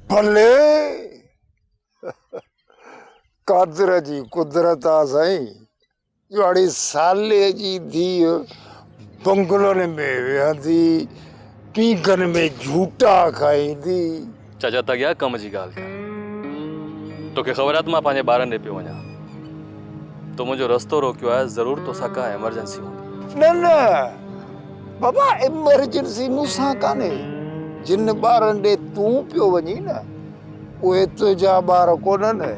भले कादर जी कुदरत आ साईं जोड़ी साले जी धी बंगलों में वेहंदी पीगन में झूठा खाईंदी चाचा त गया कम जी गाल कर तोखे ख़बर आहे त मां पंहिंजे ॿारनि ॾे पियो वञा तो मुंहिंजो रस्तो रोकियो आहे ज़रूर तोसां का एमरजेंसी हूंदी न बाबा एमरजेंसी मूंसां कान्हे जिन ॿारनि ॾे तूं पियो वञी न उहे तुंहिंजा ॿार कोन्हनि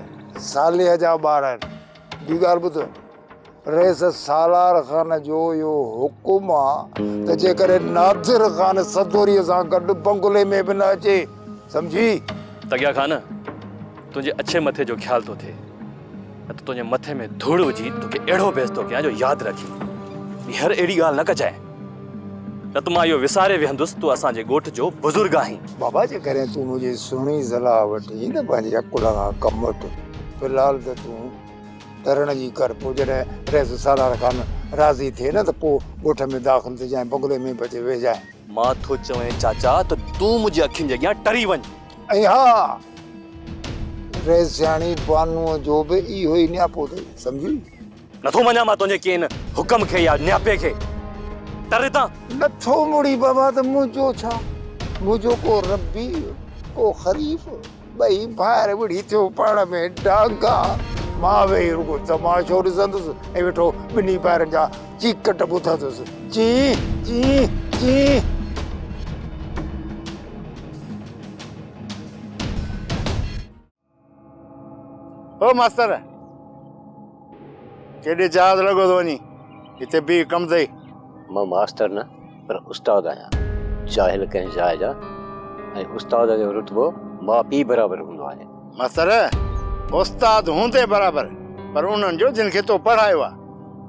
साले जा ॿार आहिनि ॿी ॻाल्हि ॿुध रईस सालार ख़ान जो इहो हुकुम आहे त जेकॾहिं नादिर ख़ान सदोरीअ सां गॾु बंगले में बि न अचे सम्झी तगिया ख़ान तुंहिंजे अच्छे मथे जो ख्याल थो थिए न त तुंहिंजे मथे में धूड़ विझी तोखे अहिड़ो बेस थो कयां जो यादि रखी हींअर अहिड़ी ॻाल्हि न कजांइ न त मां इहो विसारे विहंदुसि तूं असांजे ॻोठ जो बुज़ुर्ग आहीं बाबा जेकॾहिं तूं मुंहिंजी सुहिणी सलाह वठी न पंहिंजे अकुल खां कमु वठि फ़िलहाल त तूं तरण जी कर पोइ जॾहिं रईस सालार ख़ान राज़ी थिए न त पोइ ॻोठ में दाख़िल थी जाए बंगले में बचे वेझाए मां थो चवें चाचा त तूं मुंहिंजी अखियुनि जे अॻियां टरी वञ ऐं हा रईस सियाणी बानूअ जो बि इहो ई नियापो अथई सम्झी नथो मञा मां तुंहिंजे कंहिं हुकम खे या न्यापे खे टर तां नथो मुड़ी बाबा त मुंहिंजो छा मुंहिंजो को रबी को ख़रीफ़ ॿई भाइर विढ़ी थियो पाण में डांगा मां वेही रुगो तमाशो ॾिसंदुसि ऐं वेठो ॿिन्ही ॿारनि जा चीकट ॿुधंदुसि ची ची ची ओ मास्तर केॾे जहाज़ लॻो थो वञी हिते बि कमु अथई मां मास्टर न पर उस्ताद आहियां जाहिल कंहिं जाइ जा ऐं उस्ताद जो रुतबो माउ पीउ बराबरि हूंदो आहे मास्तर उस्ताद हूंदे बराबरि पर उन्हनि जो जिन खे तो पढ़ायो आहे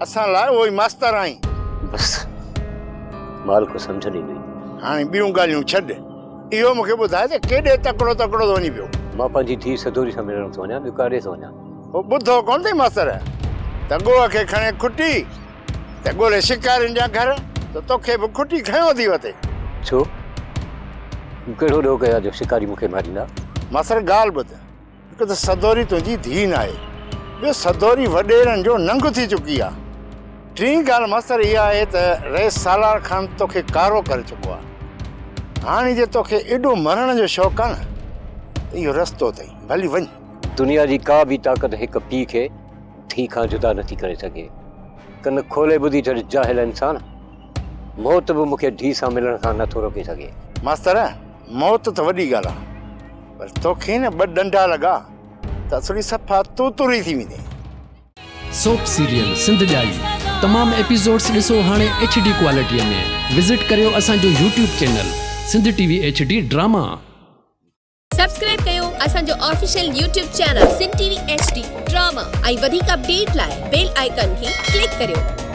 असां लाइ उहो ई मास्तर आहीं बसि मालिक सम्झ ॾींदी हाणे ॿियूं ॻाल्हियूं छॾ इहो मूंखे ॿुधाए त केॾे तकिड़ो तकिड़ो थो वञी पियो मां पंहिंजी धीउ सदोरी सां मिलण थो वञा ॿियो काॾे थो वञा उहो ॿुधो कोन अथई मास्तर त ॻोह खे खणे खुटी त ॻोल्हे शिकारियुनि जा घर त तोखे बि खुटी खयों थी वठे छो कहिड़ो ॾोह कया जो शिकारी मूंखे मारींदा मास्तर ॻाल्हि ॿुध हिकु त सदोरी तुंहिंजी धीउ न आहे ॿियो सदोरी वॾेरनि जो नंग थी चुकी आहे टीं ॻाल्हि मास्तर इहा आहे त रईस सालार ख़ान तोखे कारो करे चुको आहे हाणे जे तोखे एॾो मरण जो शौक़ु आहे न इहो रस्तो अथई भली वञ दुनिया जी का बि ताक़त हिकु पीउ खे धीउ खां जुदा नथी करे सघे कन खोले ॿुधी छॾ जाहिल इंसान मौत बि मूंखे धीउ सां मिलण खां नथो रोके सघे मास्तर मौत त वॾी ॻाल्हि आहे पर तोखे न ॿ डंडा लॻा त असली सफ़ा तूतुरी थी वेंदी सोप सीरियल सिंध ॼाई तमाम एपिसोड्स ॾिसो हाणे HD क्वालिटीअ में विज़िट करियो असांजो YouTube channel Sindh TV HD drama subscribe कयो असांजो official YouTube channel Sindh TV HD drama ऐं वधीक अपडेट लाइ बेल आइकन खे क्लिक करियो।